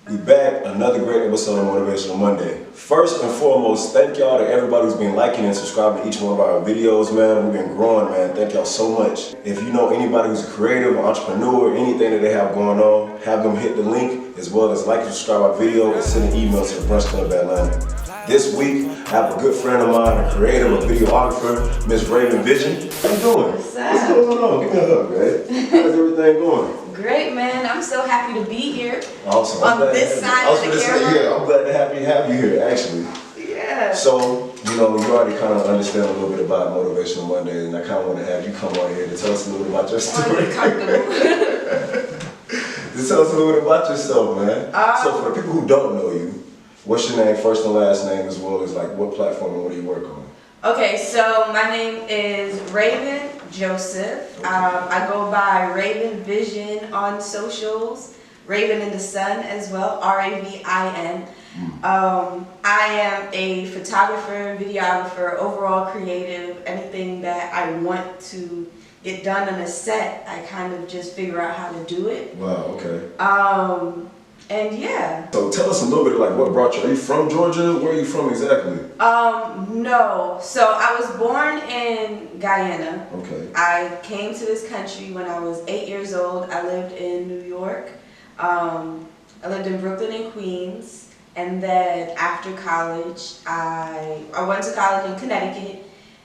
We back, another great episode of Motivational Monday. First and foremost, thank y'all to everybody who's been liking and subscribing to each one of our videos, man. We've been growing, man. Thank y'all so much. If you know anybody who's a creative, entrepreneur, anything that they have going on, have them hit the link, as well as like and subscribe our video and send an email to the Brunch Club Atlanta. This week, I have a good friend of mine, a creative, a videographer, Miss Ravin. How you doing? What's up? What's going on? Give me a hug, man. How's everything going? Great, man. I'm so happy to be here. Awesome. On this side of the camera. Yeah, I'm glad to have you here, actually. Yeah. So, you already kind of understand a little bit about Motivational Monday, and I kind of want to have you come on here to tell us a little bit about your story. Just tell us a little bit about yourself, man. So for the people who don't know you, what's your name, first and last name, as well as like what platform and what do you work on? Okay, so my name is Ravin Joseph. Okay. I go by Ravin Vision on socials, Ravin in the Sun as well, Ravin. I am a photographer, videographer, overall creative. Anything that I want to get done on a set, I kind of just figure out how to do it. Wow, okay. And yeah. So tell us a little bit like what brought you. Are you from Georgia? Where are you from exactly? No. So I was born in Guyana. Okay. I came to this country when I was 8 years old. I lived in New York. I lived in Brooklyn and Queens. And then after college, I went to college in Connecticut.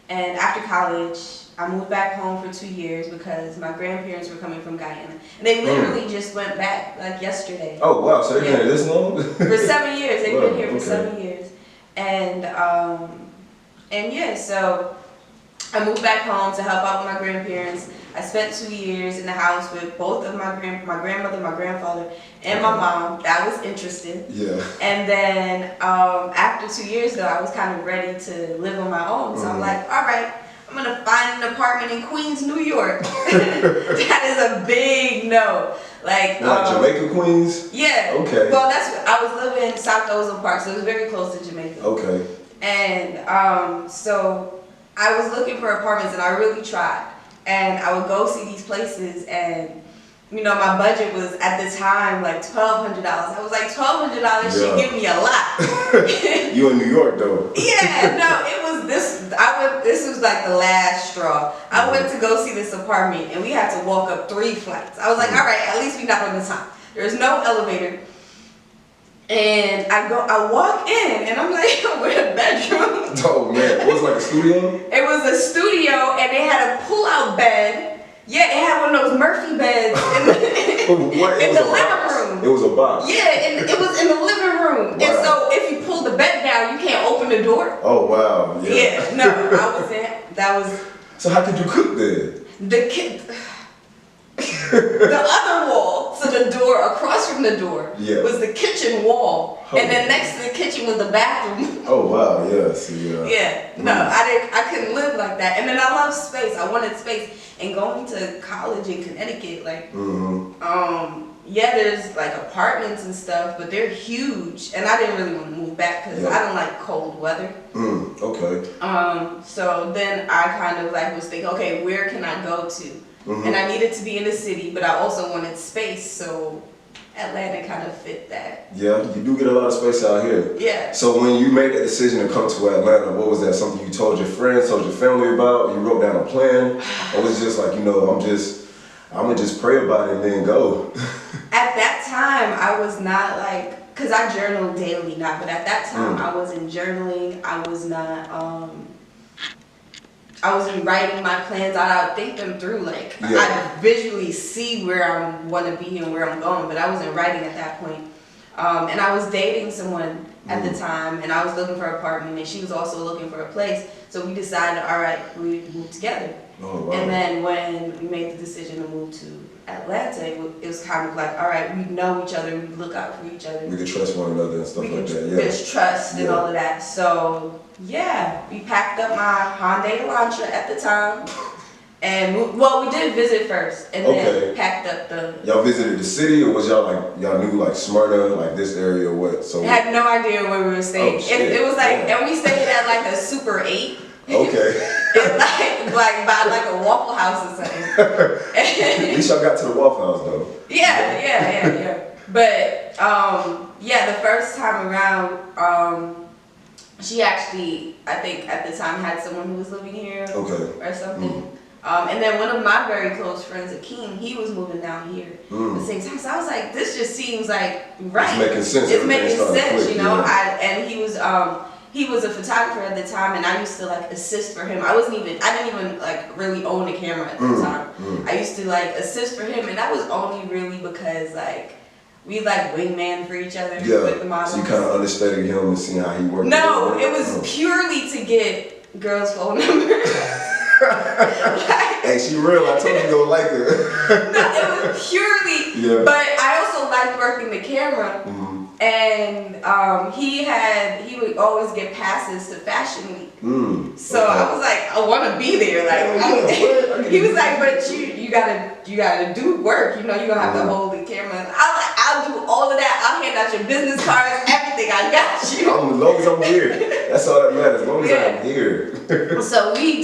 And after college, I moved back home for 2 years because my grandparents were coming from Guyana. And they literally just went back like yesterday. Oh wow, so they've been here this long? For 7 years. They've been here for okay. 7 years. And yeah, so I moved back home to help out with my grandparents. I spent 2 years in the house with both of my grandmother, my grandfather, and my mom. That was interesting. Yeah. And then after 2 years though, I was kind of ready to live on my own. So I'm like, all right, I'm gonna find an apartment in Queens, New York. That is a big no. Like Jamaica, Queens? Yeah. Okay. Well, I was living in South Ozone Park, so it was very close to Jamaica. Okay. And so I was looking for apartments, and I really tried. And I would go see these places, and my budget was at the time like $1,200. I was like, $1,200 should give me a lot. You in New York though? Yeah, no, it was this. This was like the last straw. I went to go see this apartment, and we had to walk up 3 flights. I was like, all right, at least we got on the time. There's no elevator. And I walk in, and I'm like, we're in a bedroom. Oh man, was it like a studio? It was a studio, and they had a pull-out bed. Yeah, it had one of those Murphy beds in the living room. It was a box. Yeah, and it was in the living room. Wow. And so if you pull the bed down, you can't open the door. Oh wow. Yeah. Yeah, no, I wasn't. That was So how could you cook there? the other wall, so the door across from the door was the kitchen wall, and then next to the kitchen was the bathroom. Oh wow, yes, yeah. Yeah, no, I couldn't live like that. And then I love space. I wanted space. And going to college in Connecticut, like, yeah, there's like apartments and stuff, but they're huge, and I didn't really want to move back because I don't like cold weather. Okay. So then I kind of like was thinking, okay, where can I go to? And I needed to be in the city, but I also wanted space, so Atlanta kind of fit that. Yeah, you do get a lot of space out here. Yeah. So when you made that decision to come to Atlanta, what was that? Something you told your friends, told your family about? You wrote down a plan? Or was it just like, I'm gonna just pray about it and then go? At that time, I was not like, because I journal daily now, but at that time I wasn't journaling. I was not, I wasn't writing my plans out. I would think them through. Like, I visually see where I want to be and where I'm going, but I wasn't writing at that point. And I was dating someone at the time, and I was looking for an apartment, and she was also looking for a place. So we decided, all right, we moved together. Oh, wow. And then when we made the decision to move to Atlanta, it was kind of like, all right, we know each other, we look out for each other. We could trust one another and stuff like that. Yeah. There's trust and all of that. So yeah, we packed up my Hyundai Elantra at the time, and we did visit first, and then packed up the. Y'all visited the city, or was y'all knew like Smyrna, like this area, or what? So I had no idea where we were staying. It was like, and we stayed at like a Super 8. Okay. like by like a Waffle House or something. At least y'all got to the Waffle House though. Yeah. But Yeah, the first time around, she actually, I think at the time had someone who was living here or something. And then one of my very close friends, Akeem, he was moving down here at the same time. So I was like, this just seems like right. It's making sense. It's making sense, you know. Yeah. And he was a photographer at the time, and I used to like assist for him. I didn't even like really own a camera at the time. I used to like assist for him, and that was only really because like we like wingman for each other with the models. So you kind of understudied him and seeing how he worked. No, it was purely to get girls' phone numbers. Hey, she real. I told you you gonna like her. No, it was purely. But I also liked working the camera. And he would always get passes to Fashion Week. So I was like, I want to be there. Like he was like, but you gotta do work. You know, you're gonna have to hold the camera. I'll do all of that. I'll hand out your business cards, everything. I got you. As long as I'm here, that's all that matters. As long as I'm here. So me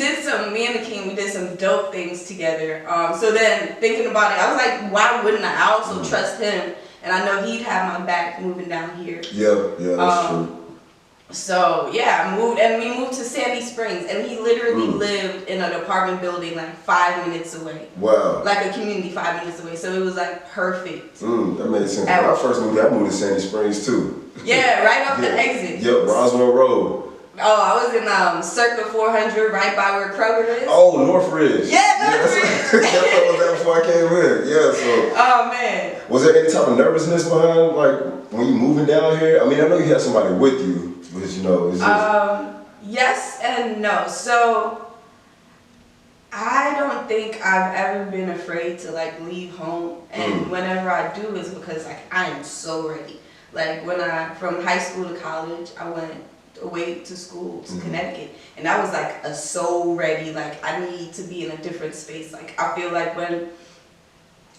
and the King, we did some dope things together. So then thinking about it, I was like, why wouldn't I also trust him? And I know he'd have my back moving down here. Yeah, that's true. So yeah, we moved to Sandy Springs, and he literally lived in an apartment building like 5 minutes away. Wow. Like a community 5 minutes away. So it was like perfect. That made sense. When I first moved, I moved to Sandy Springs too. Yeah, right off the exit. Yep, Roswell Road. Oh, I was in Circa 400, right by where Kroger is. Oh, Northridge. Yeah, Northridge. That's what I was there before I came in. Yeah, so. Oh man. Was there any type of nervousness behind, like, when you moving down here? I mean, I know you had somebody with you, but you know, it's just. Yes and no. So I don't think I've ever been afraid to like leave home, and whenever I do, it's because like I am so ready. Like from high school to college, I went away to school to Connecticut, and I was like so ready. Like I need to be in a different space. Like I feel like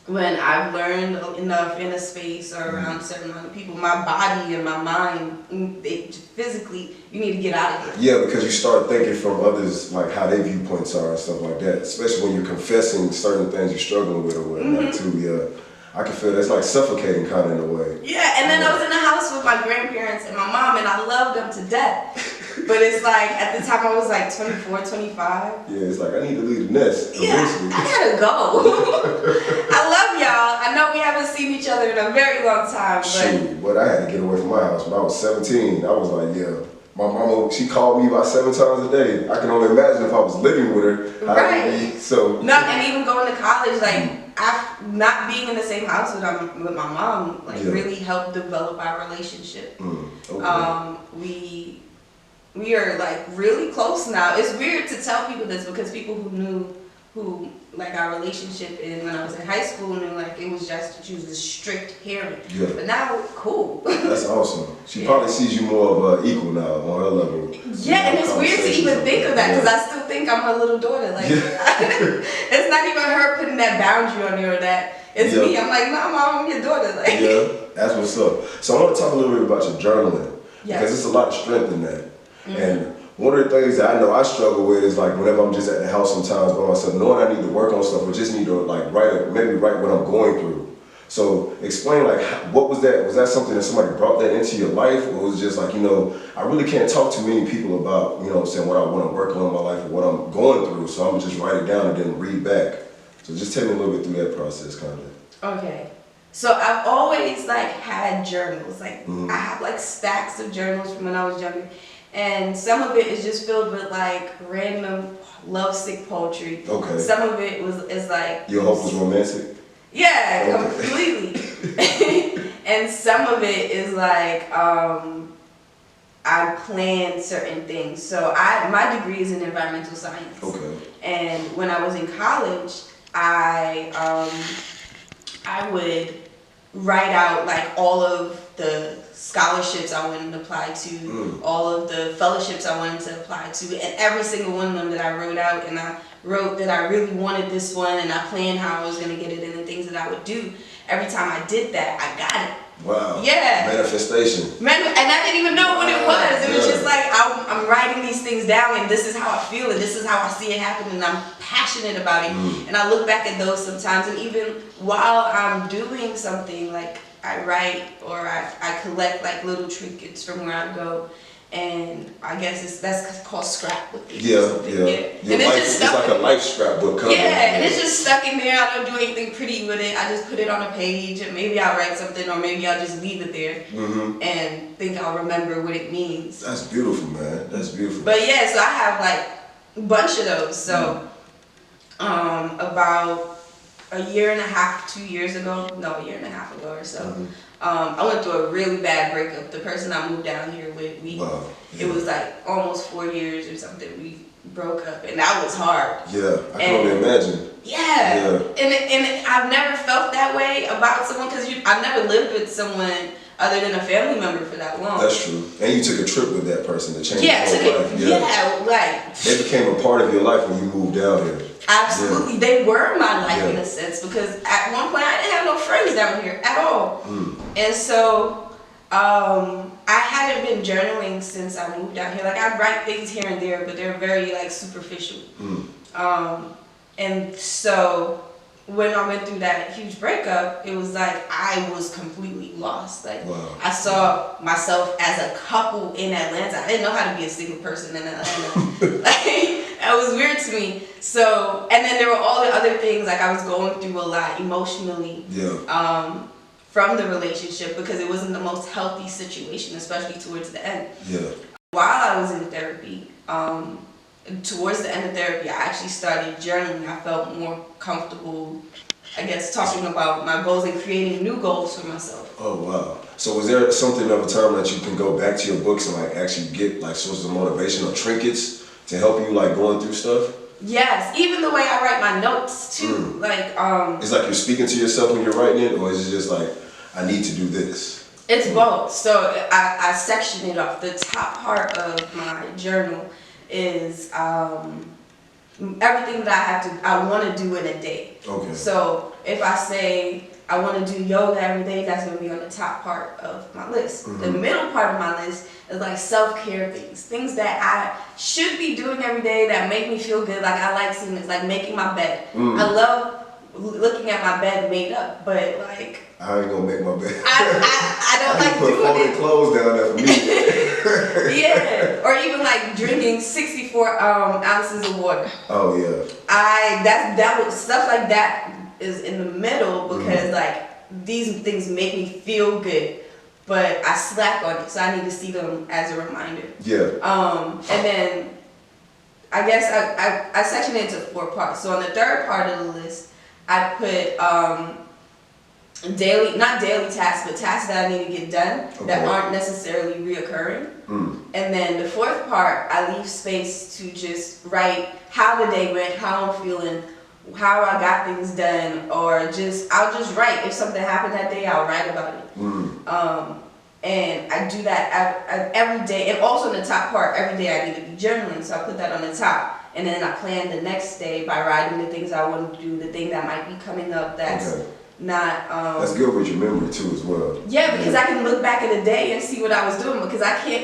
when I've learned enough in a space or around a certain amount of people, my body and my mind, physically, you need to get out of here. Yeah, because you start thinking from others, like how their viewpoints are and stuff like that. Especially when you're confessing certain things you're struggling with or whatnot too. Yeah, I can feel that's like suffocating kind of in a way. Yeah, and then I was in the house with my grandparents and my mom, and I loved them to death. But it's like, at the time I was like 24, 25. Yeah, it's like, I need to leave the nest. Yeah, eventually. I gotta go. I love y'all. I know we haven't seen each other in a very long time, but I had to get away from my house when I was 17. I was like, yeah. My mama, she called me about 7 times a day. I can only imagine if I was living with her. Right. So. No, and even going to college, like, not being in the same house with my mom, like, really helped develop our relationship. Okay. We are like really close now. It's weird to tell people this because people who like our relationship in when I was in high school knew like it was just she was a strict parent. Yeah. But now we're cool. That's awesome. She probably sees you more of equal now on her level. Yeah, and it's weird to even think of that because I still think I'm her little daughter. Like it's not even her putting that boundary on you or that. It's me. I'm like, no, mom, I'm your daughter. Like that's what's up. So I want to talk a little bit about your journaling because there's a lot of strength in that. And one of the things that I know I struggle with is like whenever I'm just at the house sometimes by myself, knowing I need to work on stuff or just need to like write what I'm going through. So explain like what was that? Was that something that somebody brought that into your life, or was it just like, you know, I really can't talk to many people about, you know what I'm saying, what I want to work on in my life or what I'm going through, so I'm gonna just write it down and then read back. So just tell me a little bit through that process kind of. Okay. So I've always like had journals. Like I have like stacks of journals from when I was younger. And some of it is just filled with like random lovesick poetry. Okay. Some of it is like your hope was romantic? Yeah, completely. And some of it is like I planned certain things. So my degree is in environmental science. Okay. And when I was in college, I would write out like all of the scholarships I wanted to apply to, all of the fellowships I wanted to apply to, and every single one of them that I wrote out, and I wrote that I really wanted this one, and I planned how I was going to get it and the things that I would do. Every time I did that, I got it. Wow. Yeah. Manifestation. And I didn't even know what it was. It was just like, I'm writing these things down, and this is how I feel, and this is how I see it happen, and I'm passionate about it. And I look back at those sometimes, and even while I'm doing something, like I write or I collect like little trinkets from where I go. And I guess that's called scrapbooking. Yeah. And It's like a life scrapbook cover. Yeah, and it's just stuck in there. I don't do anything pretty with it. I just put it on a page, and maybe I'll write something, or maybe I'll just leave it there and think I'll remember what it means. That's beautiful, man. That's beautiful. But yeah, so I have like a bunch of those. So about a year and a half, 2 years ago, no, a year and a half ago or so, I went through a really bad breakup. The person I moved down here with, it was like almost 4 years or something. We broke up, and that was hard. Yeah, I can only imagine. Yeah. And I've never felt that way about someone, because I've never lived with someone other than a family member for that long. That's true. And you took a trip with that person to change your whole life. Yeah, like they became a part of your life when you moved down here. Absolutely. Yeah. They were my life in a sense, because at one point I didn't have no friends down here at all. And so I hadn't been journaling since I moved down here. Like, I write things here and there, but they're very like superficial. And so when I went through that huge breakup, it was like I was completely lost. Like, I saw myself as a couple in Atlanta. I didn't know how to be a single person in Atlanta. Like, that was weird to me. So, and then there were all the other things, like I was going through a lot emotionally from the relationship, because it wasn't the most healthy situation, especially towards the end. While I was in therapy, towards the end of therapy, I actually started journaling. I felt more comfortable, I guess, talking about my goals and creating new goals for myself. Oh, wow. So was there something of a time that you can go back to your books and like actually get like sources of motivation or trinkets to help you like going through stuff? Yes, even the way I write my notes too. Like it's like you're speaking to yourself when you're writing it, or is it just like, I need to do this? It's both. So I section it off. The top part of my journal is everything that I want to do in a day. Okay. So if I say I want to do yoga every day, that's going to be on the top part of my list. The middle part of my list is like self-care things that I should be doing every day that make me feel good. Like, I like seeing this, like making my bed. I love looking at my bed made up, but like, I ain't gonna make my bed. I don't like doing it. Put folded clothes down there for me. Yeah, or even like drinking 64 ounces of water. Oh yeah. That was stuff like that is in the middle, because like these things make me feel good, but I slack on it, so I need to see them as a reminder. Yeah. And then I guess I section it into 4 parts. So on the third part of the list, I put not daily tasks, but tasks that I need to get done that aren't necessarily reoccurring. And then the 4th part, I leave space to just write how the day went, how I'm feeling, how I got things done, or I'll just write. If something happened that day, I'll write about it. And I do that every day. And also in the top part, every day I need to be journaling, so I put that on the top. And then I plan the next day by writing the things I want to do, the thing that might be coming up that's not... that's good with your memory too as well. Yeah, because I can look back at the day and see what I was doing, because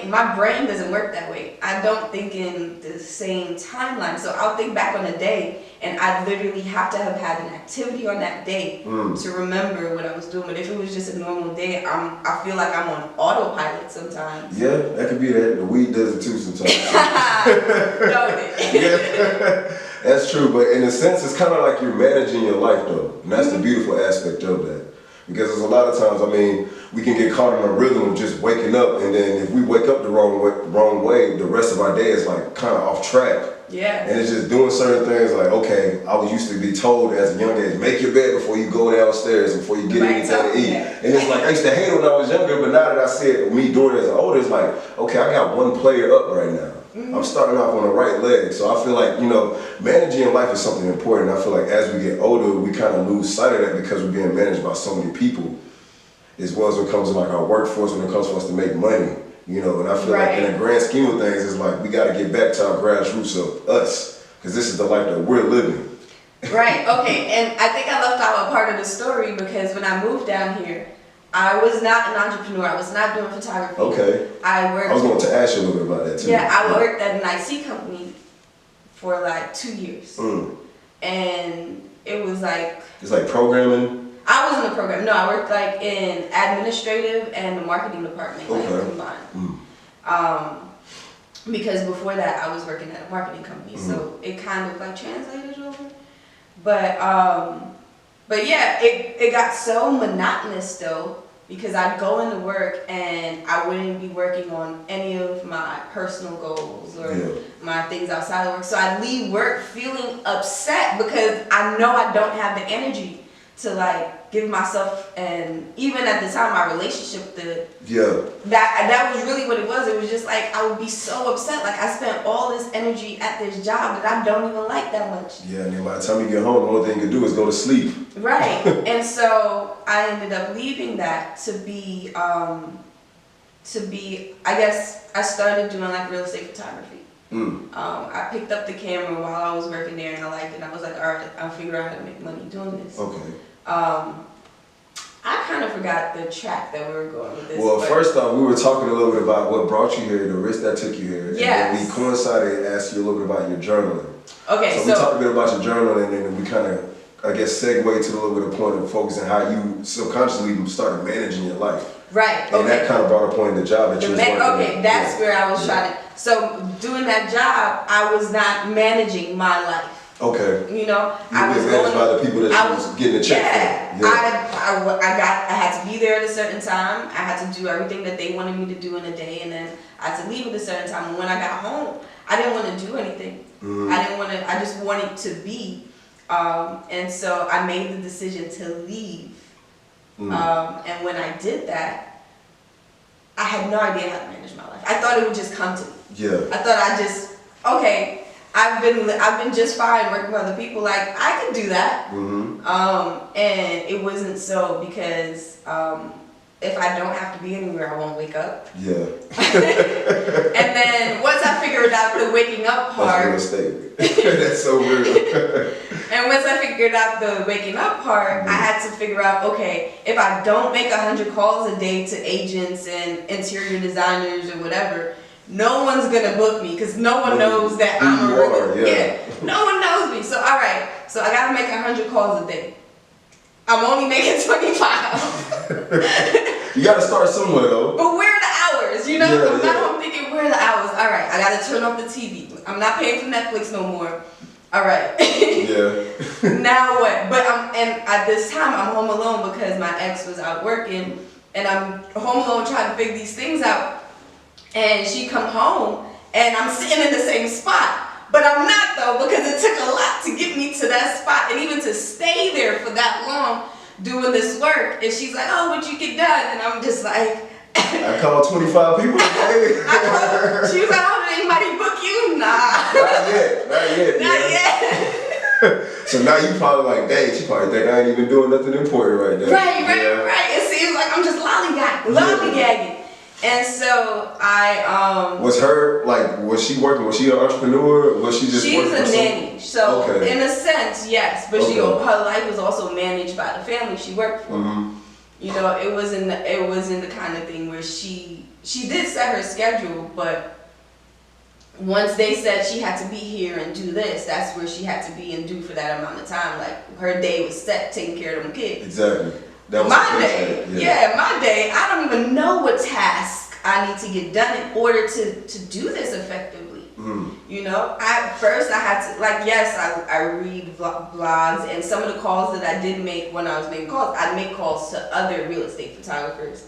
my brain doesn't work that way. I don't think in the same timeline. So I'll think back on a day, and I literally have to have had an activity on that day to remember what I was doing. But if it was just a normal day, I feel like I'm on autopilot sometimes. Yeah, that could be that. The weed does it too sometimes. Don't it? Yeah. That's true, but in a sense, it's kind of like you're managing your life, though. And that's the beautiful aspect of that. Because there's a lot of times, I mean, we can get caught in a rhythm of just waking up, and then if we wake up the wrong way, the rest of our day is like kind of off track. Yeah. And it's just doing certain things like, okay, I was used to be told as a young age, make your bed before you go downstairs, before you get anything to eat. And it's like, I used to hate it when I was younger, but now that I see it, me doing it as an older, it's like, okay, I got one player up right now. I'm starting off on the right leg. So I feel like, managing your life is something important. I feel like as we get older, we kind of lose sight of that because we're being managed by so many people, as well as when it comes to like our workforce, when it comes for us to make money. And I feel like in the grand scheme of things, it's like we got to get back to our grassroots of us, because this is the life that we're living. Right, okay. And I think I left out a part of the story, because when I moved down here, I was not an entrepreneur. I was not doing photography. Okay. I was going to ask you a little bit about that too. Yeah, I worked at an IT company for like 2 years. And it was like... It's like programming? I was in the program. No, I worked like in administrative and the marketing department, like combined. Because before that, I was working at a marketing company, so it kind of like translated over. But yeah, it got so monotonous though, because I'd go into work and I wouldn't be working on any of my personal goals or my things outside of work. So I'd leave work feeling upset because I know I don't have the energy to like give myself, and even at the time my relationship, that was really what it was. It was just like I would be so upset, like I spent all this energy at this job that I don't even like that much. Yeah, and then by the time you get home, the only thing you can do is go to sleep. Right. And so I ended up leaving that to be I guess I started doing like real estate photography. I picked up the camera while I was working there and I liked it, and I was like, all right, I'll figure out how to make money doing this. Okay. I kind of forgot the track that we were going with this. Well, first off, we were talking a little bit about what brought you here, the risk that took you here. Yes. And then we coincided and asked you a little bit about your journaling. Okay, so we talked a bit about your journaling, and then we kind of, I guess, segued to a little bit of point of focusing how you subconsciously started managing your life. Right. And that kind of brought a point in the job that you was working Okay, that's where I was trying to. So doing that job, I was not managing my life. Okay. You know, I was managed by the people that you was getting a check from. I had to be there at a certain time. I had to do everything that they wanted me to do in a day, and then I had to leave at a certain time. And when I got home, I didn't want to do anything. I just wanted to be. And so I made the decision to leave. And when I did that, I had no idea how to manage my life. I thought it would just come to me. Yeah. I thought I've been just fine working with other people. Like I could do that. And it wasn't so, because if I don't have to be anywhere, I won't wake up. Yeah. And then once I figured out the waking up part. That's a real statement. That's so real. And once I figured out the waking up part, I had to figure out, okay, if I don't make 100 calls a day to agents and interior designers or whatever, no one's gonna book me, because no one knows that I'm a regular. No one knows me. So all right, so I gotta make 100 calls a day. I'm only making 25. You gotta start somewhere though. But where are the hours? You know, I'm thinking, where are the hours? All right, I gotta turn off the TV. I'm not paying for Netflix no more. All right. Now what? But at this time I'm home alone because my ex was out working, and I'm home alone trying to figure these things out. And she come home and I'm sitting in the same spot. But I'm not though, because it took a lot to get me to that spot, and even to stay there for that long doing this work. And she's like, oh, what'd you get done? And I'm just like, I called 25 people today. She was like, oh, did anybody book you? Nah. Not yet. So now you probably like, dang, she probably think I ain't even doing nothing important right now. Right. It seems like I'm just lollygagging. And so I was she working? Was she an entrepreneur? Was she just? She's a nanny. So in a sense, yes, but her life was also managed by the family she worked for. You know, it was in the kind of thing where she did set her schedule, but once they said she had to be here and do this, that's where she had to be and do for that amount of time. Like her day was set taking care of them kids. Exactly. That was my day. My day. I don't even know what task I need to get done in order to do this effectively. You know, at first I had to, like, yes, I read blogs, and some of the calls that I did make when I was making calls, I'd make calls to other real estate photographers.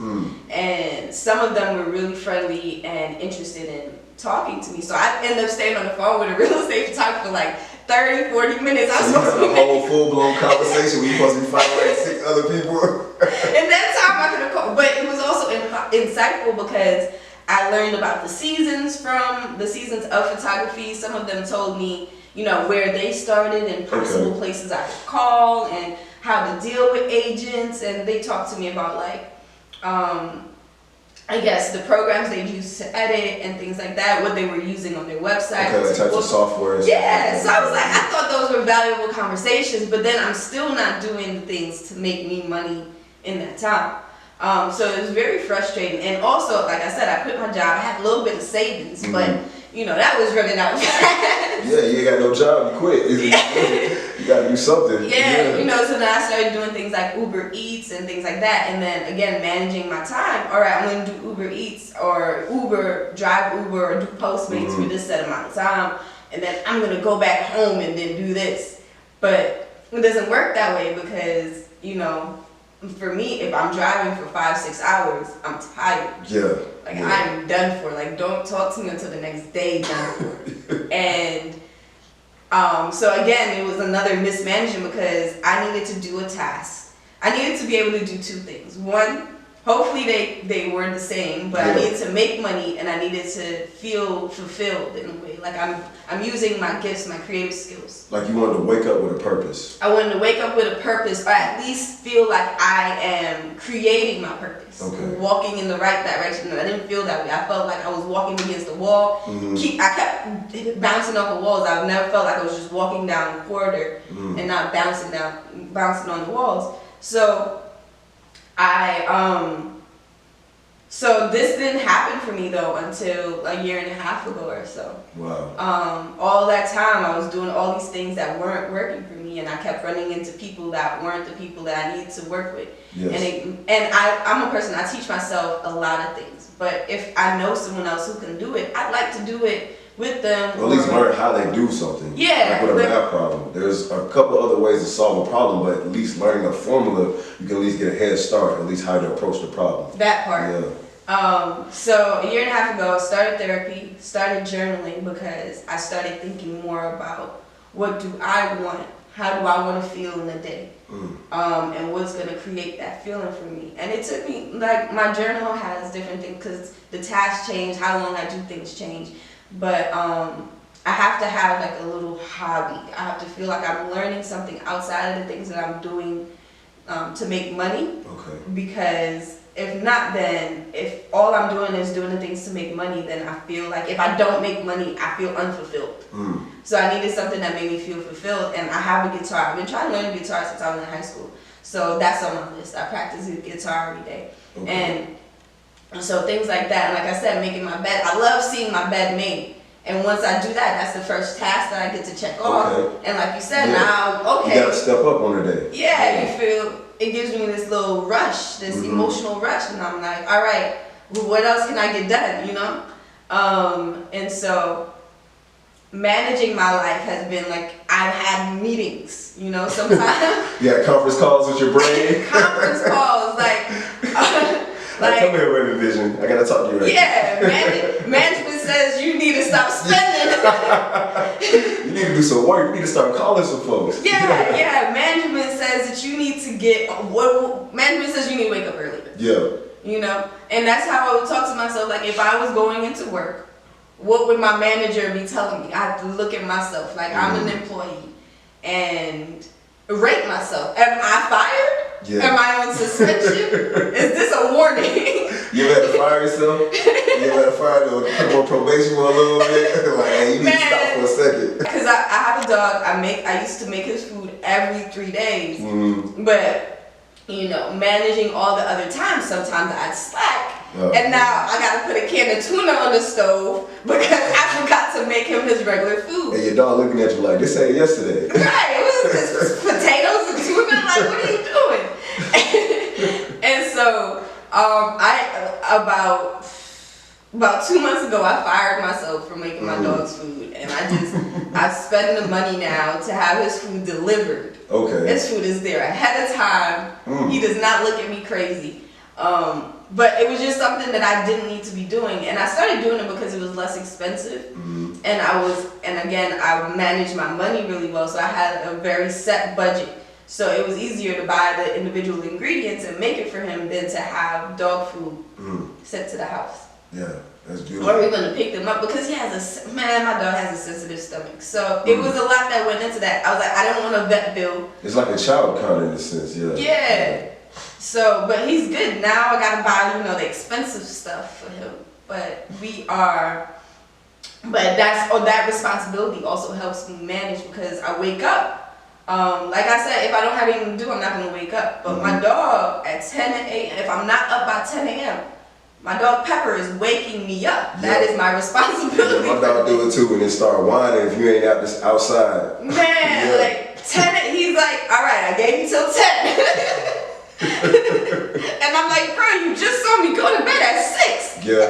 And some of them were really friendly and interested in talking to me. So I ended up staying on the phone with a real estate photographer for like 30, 40 minutes. I was supposed to be a whole full-blown conversation where you supposed to be fighting like 6 other people. And that time I could have called, but it was also insightful because I learned about the seasons of photography. Some of them told me, you know, where they started and possible places I could call and how to deal with agents. And they talked to me about like, I guess the programs they used to edit and things like that, what they were using on their website. Okay, the types of software. Yeah, so I was like, I thought those were valuable conversations, but then I'm still not doing the things to make me money in that time. So it was very frustrating. And also, like I said, I quit my job. I had a little bit of savings, but you know, that was running out fast. Yeah, you ain't got no job, you quit. You gotta do something. Yeah, you know, so then I started doing things like Uber Eats and things like that. And then again, managing my time. All right, I'm going to do Uber Eats or drive Uber or do Postmates for this set amount of time. And then I'm going to go back home and then do this. But it doesn't work that way because, you know, for me, if I'm driving for 5-6 hours, I'm tired. Yeah. Like, I'm done for. Like, don't talk to me until the next day, done for. And so again, it was another mismanagement because I needed to do a task. I needed to be able to do two things. One, hopefully they were the same, but I needed to make money and I needed to feel fulfilled in a way. Like I'm using my gifts, my creative skills. Like you wanted to wake up with a purpose. I wanted to wake up with a purpose, or at least feel like I am creating my purpose. Okay. Walking in the right direction. And I didn't feel that way. I felt like I was walking against the wall. I kept bouncing off the walls. I've never felt like I was just walking down a corridor and not bouncing on the walls. So so this didn't happen for me though until a year and a half ago or so. Wow. All that time I was doing all these things that weren't working for me, and I kept running into people that weren't the people that I needed to work with. Yes. And I'm a person, I teach myself a lot of things, but if I know someone else who can do it, I'd like to do it with them. Or at least learn how they do something. Yeah. Like with a math problem. There's a couple other ways to solve a problem, but at least learning a formula, you can at least get a head start, at least how to approach the problem. That part. Yeah. So a year and a half ago, I started therapy, started journaling because I started thinking more about what do I want, how do I want to feel in a day, and what's going to create that feeling for me. And it took me, like, my journal has different things because the tasks change, how long I do things change, but I have to have like a little hobby. I have to feel like I'm learning something outside of the things that I'm doing to make money. Okay. Because if not, then if all I'm doing is doing the things to make money, then I feel like if I don't make money, I feel unfulfilled. So I needed something that made me feel fulfilled, and I have a guitar. I've been trying to learn guitar since I was in high school. So that's on my list. I practice the guitar every day. Okay. And so things like that. And like I said, making my bed. I love seeing my bed made. And once I do that, that's the first task that I get to check off. Okay. And like you said, now, okay. You gotta step up on the day. Yeah, you feel, it gives me this little rush, this emotional rush. And I'm like, all right, well, what else can I get done, you know? And so managing my life has been like, I've had meetings, you know, sometimes. You had conference calls with your brain? Conference calls, like come here, Ravin Vision. I gotta talk to you right now. Yeah, management says you need to stop spending. You need to do some work. You need to start calling some folks. Yeah. Management says that you need to management says you need to wake up early. Yeah. You know? And that's how I would talk to myself. Like, if I was going into work, what would my manager be telling me? I have to look at myself. Like, I'm an employee. And rate myself. Am I fired? Yeah. Am I on suspension? Is this a warning? You ever had to fire yourself? You ever had to fire or put on probation for a little bit? Like, hey, you need to stop for a second. Because I have a dog. I used to make his food every 3 days. But, you know, managing all the other times, sometimes I'd slack. And now I gotta put a can of tuna on the stove because I forgot to make him his regular food. And your dog looking at you like, this ain't yesterday. Right, it was just potatoes and tuna. Like, what are you doing? And so, about 2 months ago, I fired myself for making my dog's food, and I spend the money now to have his food delivered. Okay. His food is there ahead of time. He does not look at me crazy. But it was just something that I didn't need to be doing, and I started doing it because it was less expensive, and again, I managed my money really well, so I had a very set budget. So it was easier to buy the individual ingredients and make it for him than to have dog food sent to the house. Yeah, that's beautiful. Or even to pick them up, because my dog has a sensitive stomach. So it was a lot that went into that. I was like, I don't want a vet bill. It's like a child kind of in a sense, yeah. Yeah. So, but he's good. Now I gotta buy, the expensive stuff for him. But that responsibility also helps me manage, because I wake up. Like I said, if I don't have anything to do, I'm not gonna wake up. But my dog at 10 a.m., if I'm not up by 10 a.m., my dog Pepper is waking me up. That is my responsibility. Yeah, my dog do it too, and then start whining if you ain't out outside. Man, like 10 like, all right, I gave you till 10. And I'm like, bro, you just saw me go to bed at 6. Yeah.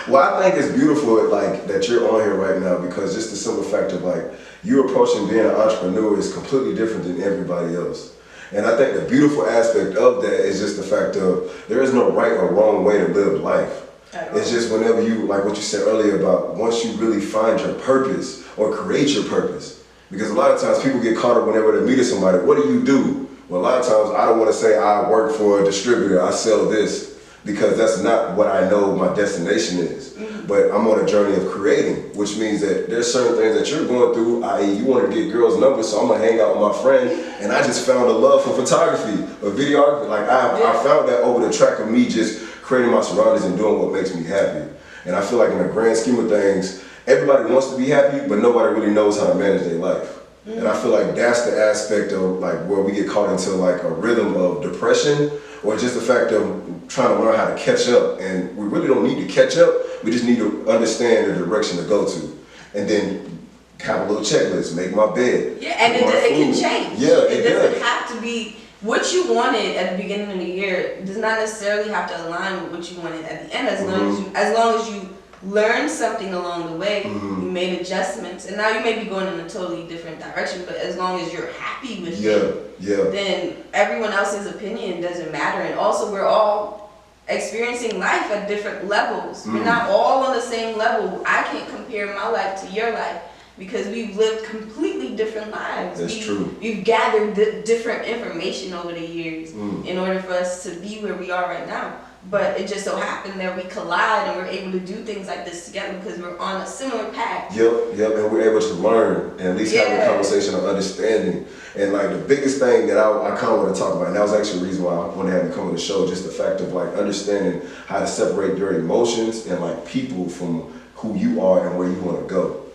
Well, I think it's beautiful, like, that you're on here right now, because just the simple fact of, like, you approaching being an entrepreneur is completely different than everybody else. And I think the beautiful aspect of that is just the fact of there is no right or wrong way to live life. It's just whenever you, like what you said earlier about once you really find your purpose or create your purpose. Because a lot of times people get caught up whenever they're meeting somebody. What do you do? Well, a lot of times I don't want to say I work for a distributor, I sell this, because that's not what I know my destination is. But I'm on a journey of creating, which means that there's certain things that you're going through, i.e. you want to get girls' numbers, so I'm going to hang out with my friend, and I just found a love for photography, or videography. Like I found that over the track of me just creating my surroundings and doing what makes me happy. And I feel like in the grand scheme of things, everybody wants to be happy, but nobody really knows how to manage their life. And I feel like that's the aspect of like where we get caught into like a rhythm of depression, or just the fact of trying to learn how to catch up. And we really don't need to catch up, we just need to understand the direction to go to. And then have a little checklist, make my bed. Yeah, and it can change. Yeah, it doesn't have to be what you wanted at the beginning of the year does not necessarily have to align with what you wanted at the end, as long as you learned something along the way, you made adjustments, and now you may be going in a totally different direction, but as long as you're happy with it, then everyone else's opinion doesn't matter. And also, we're all experiencing life at different levels. We're not all on the same level. I can't compare my life to your life, because we've lived completely different lives. That's true. We've gathered different information over the years in order for us to be where we are right now. But it just so happened that we collide and we're able to do things like this together because we're on a similar path. Yep, and we're able to learn and at least have a conversation of understanding. And like the biggest thing that I kind of want to talk about, and that was actually the reason why I wanted to have you come on the show, just the fact of like understanding how to separate your emotions and like people from who you are and where you want to go.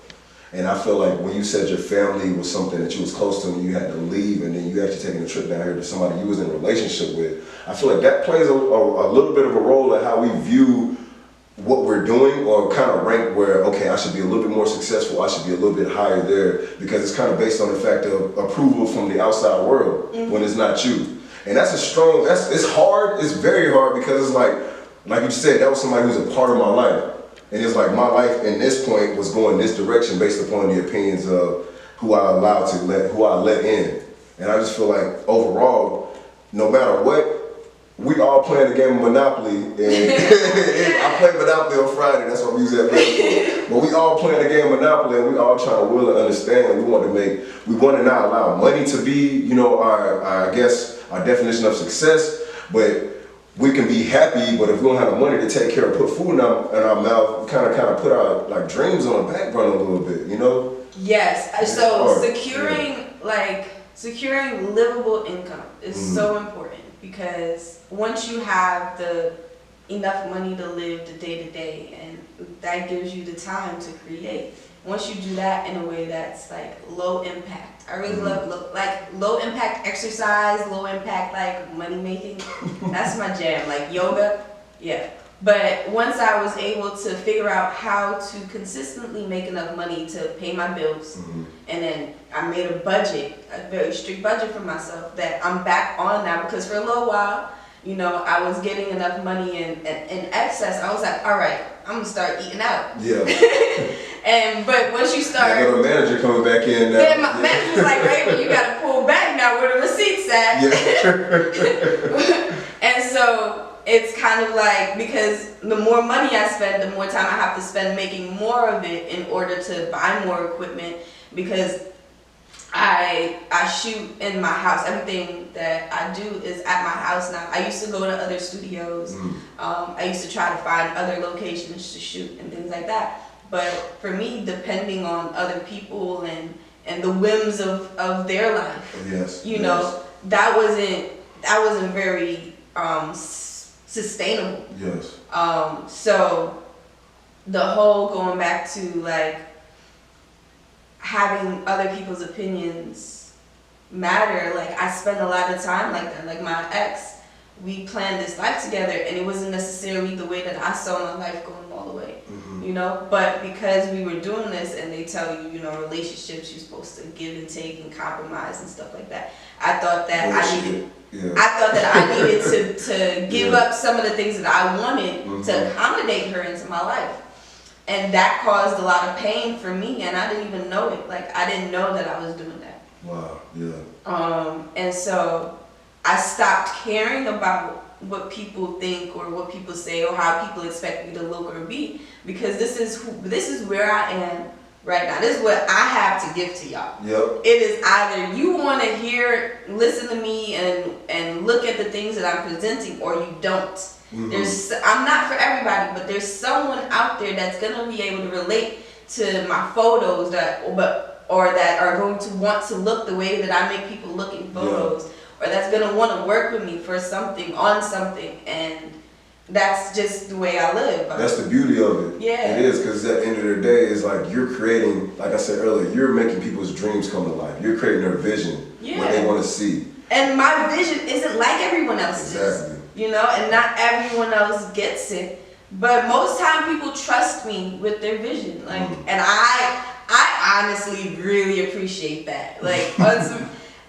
And I feel like when you said your family was something that you was close to and you had to leave, and then you actually taking a trip down here to somebody you was in a relationship with, I feel like that plays a little bit of a role in how we view what we're doing, or kind of rank where, okay, I should be a little bit more successful, I should be a little bit higher there, because it's kind of based on the fact of approval from the outside world when it's not you. And that's it's hard, it's very hard, because it's like you said, that was somebody who's a part of my life. And it's like my life in this point was going this direction based upon the opinions of who I let in. And I just feel like overall, no matter what, we all playing the game of Monopoly. And I play Monopoly on Friday, that's what we use that for. But we all playing the game of Monopoly, and we all trying to will and understand. We want to not allow money to be, you know, our definition of success, but we can be happy, but if we don't have the money to take care of, put food in our mouth, we kind of put our like dreams on the back burner a little bit, you know? Yes. So securing livable income is so important, because once you have enough money to live the day to day, and that gives you the time to create. Once you do that in a way that's like low impact. I really love low impact exercise, low impact like money making. That's my jam, like yoga. Yeah. But once I was able to figure out how to consistently make enough money to pay my bills, and then I made a budget, a very strict budget for myself that I'm back on now, because for a little while, you know, I was getting enough money in excess. I was like, all right, I'm gonna start eating out. Yeah. But once you start, I got a manager coming back in now. Yeah, my manager was like, Ravin, you gotta pull back now where the receipts at. Yeah. And so it's kind of like, because the more money I spend, the more time I have to spend making more of it in order to buy more equipment, because I shoot in my house. Everything that I do is at my house now. I used to go to other studios. I used to try to find other locations to shoot and things like that. But for me, depending on other people and the whims of their life, you know, that wasn't very sustainable. Yes. So the whole going back to like having other people's opinions matter, like I spend a lot of time like that. Like my ex, we planned this life together, and it wasn't necessarily the way that I saw my life going all the way. you know. But because we were doing this, and they tell you, you know, relationships, you're supposed to give and take and compromise and stuff like that. I thought that I needed to give up some of the things that I wanted to accommodate her into my life. And that caused a lot of pain for me, and I didn't even know it. Like, I didn't know that I was doing that. Wow, yeah. And so I stopped caring about what people think or what people say or how people expect me to look or be, because this is where I am right now. This is what I have to give to y'all. Yep. It is either you want to listen to me and look at the things that I'm presenting, or you don't. I'm not for everybody, but there's someone out there that's gonna be able to relate to my photos that are going to want to look the way that I make people look in photos, or that's gonna want to work with me for something, on something, and that's just the way I live. That's the beauty of it. Yeah. It is, because at the end of the day, it's like you're creating, like I said earlier, you're making people's dreams come to life. You're creating their vision, what they want to see. And my vision isn't like everyone else's. Exactly. You know, and not everyone else gets it. But most time people trust me with their vision. Like, and I honestly really appreciate that. Like,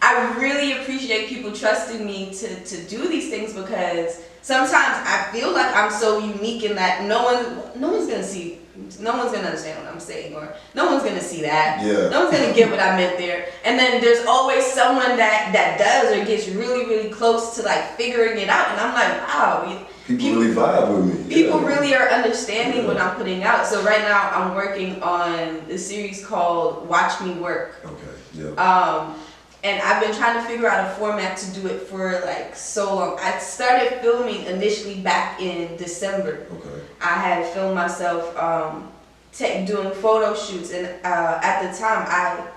I really appreciate people trusting me to do these things, because sometimes I feel like I'm so unique in that no one's gonna understand what I'm saying, or no one's gonna see that. Yeah. No one's gonna get what I meant there. And then there's always someone that does or gets really, really close to like figuring it out. And I'm like, wow. People really vibe with me. People really are understanding what I'm putting out. So right now I'm working on the series called Watch Me Work. Okay. Yeah. And I've been trying to figure out a format to do it for like so long. I started filming initially back in December. Okay. I had filmed myself doing photo shoots, and at the time I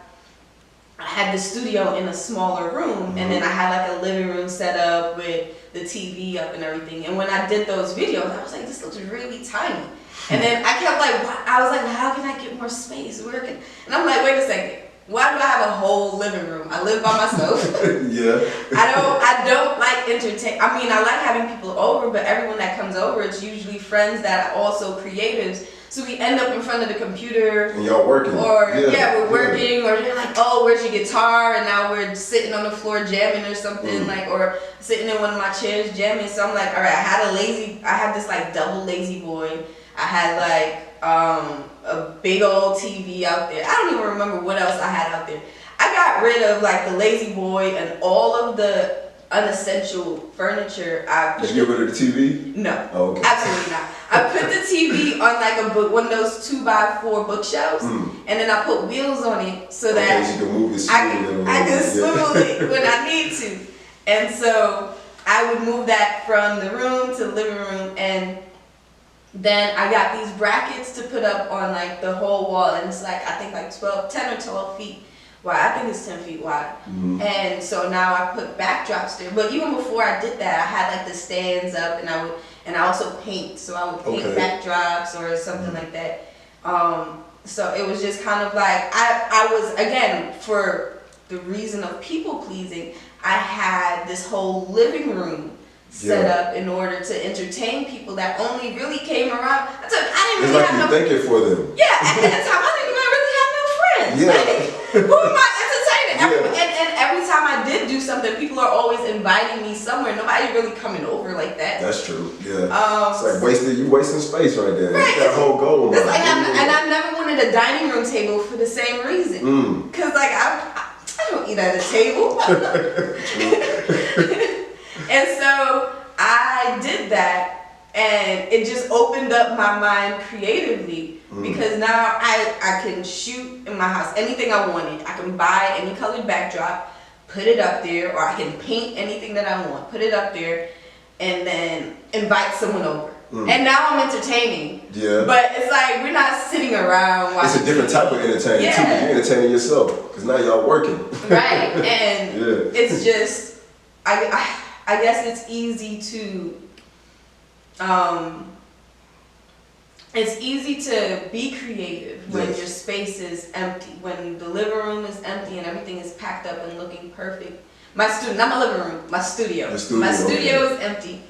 had the studio in a smaller room, and then I had like a living room set up with the TV up and everything. And when I did those videos, I was like, this looks really tiny. And then I kept like, I was like, how can I get more space? And I'm like, wait a second. Why do I have a whole living room? I live by myself. Yeah. I don't like entertain. I mean, I like having people over, but everyone that comes over, it's usually friends that are also creatives. So we end up in front of the computer. And y'all working. Or we're working, or they're like, oh, where's your guitar? And now we're sitting on the floor jamming or something, like, or sitting in one of my chairs jamming. So I'm like, all right, I had this like double lazy boy. I had like a big old TV out there. I don't even remember what else I had out there. I got rid of like the lazy boy and all of the unessential furniture. Did you get rid of the TV? No. Oh, okay. Absolutely not. I put the TV on like one of those 2x4 bookshelves, and then I put wheels on it so that you can move it I can swivel it when I need to. And so I would move that from the room to the living room, and then I got these brackets to put up on like the whole wall, and it's like, I think like 10 or 12 feet wide. I think it's 10 feet wide. And so now I put backdrops there. But even before I did that, I had like the stands up, and I also paint. So I would paint backdrops or something like that. So it was just kind of like, I was, again, for the reason of people pleasing, I had this whole living room set up in order to entertain people that only really came around. I didn't really have no thinking for them. Yeah, at that time I didn't even really have no friends. Yeah. Like, who am I entertaining? And every time I did do something, people are always inviting me somewhere. Nobody really coming over like that. That's true. Yeah. It's like you wasting space right there. Right. That whole goal. It's like I never wanted a dining room table for the same reason. Cause like I don't eat at a table. And so I did that, and it just opened up my mind creatively, because now I can shoot in my house anything I wanted. I can buy any colored backdrop, put it up there, or I can paint anything that I want, put it up there, and then invite someone over. And now I'm entertaining. Yeah. But it's like, we're not sitting around watching. It's a different type of entertainment too. You're entertaining yourself, because now y'all working. Right. And it's just, I guess it's easy to be creative when your space is empty, when the living room is empty and everything is packed up and looking perfect. Not my living room, my studio. My studio is empty.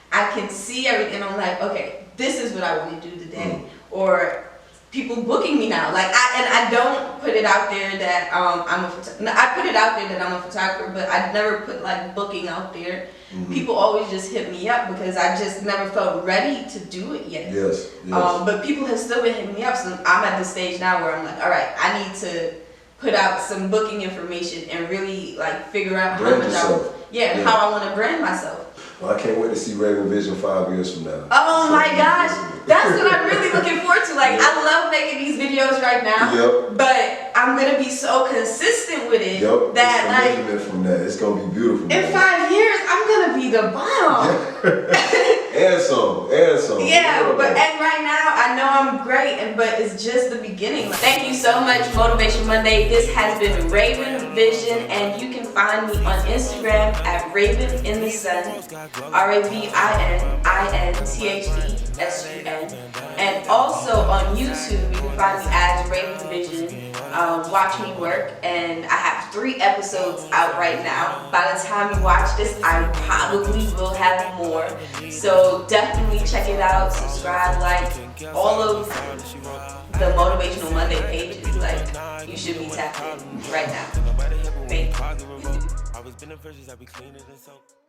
I can see everything, and I'm like, okay, this is what I want to do today. Or people booking me now. Like I don't put it out there that I put it out there that I'm a photographer, but I never put like booking out there. People always just hit me up because I just never felt ready to do it yet. Yes. But people have still been hitting me up, so I'm at the stage now where I'm like, all right, I need to put out some booking information and really like figure out Brand how I want to brand myself. Well, I can't wait to see Ravin Vision 5 years from now. Oh my gosh, that's what I'm really looking forward to. Like, I love making these videos right now, but I'm gonna be so consistent with it that it's like from that. It's gonna be beautiful. In 5 years, I'm gonna be the bomb. And some. Yeah, and right now I know I'm great, but it's just the beginning. Thank you so much, Motivation Monday. This has been Ravin Vision, and you can find me on Instagram at Ravin in the Sun, RAVININTHESUN, and also on YouTube you can find me as Ravin Vision. Watch me work, and I have 3 episodes out right now. By the time you watch this, I probably will have more. So definitely check it out, subscribe, like all of the Motivational Monday pages. Like, you should be tapped in right now. Thank you.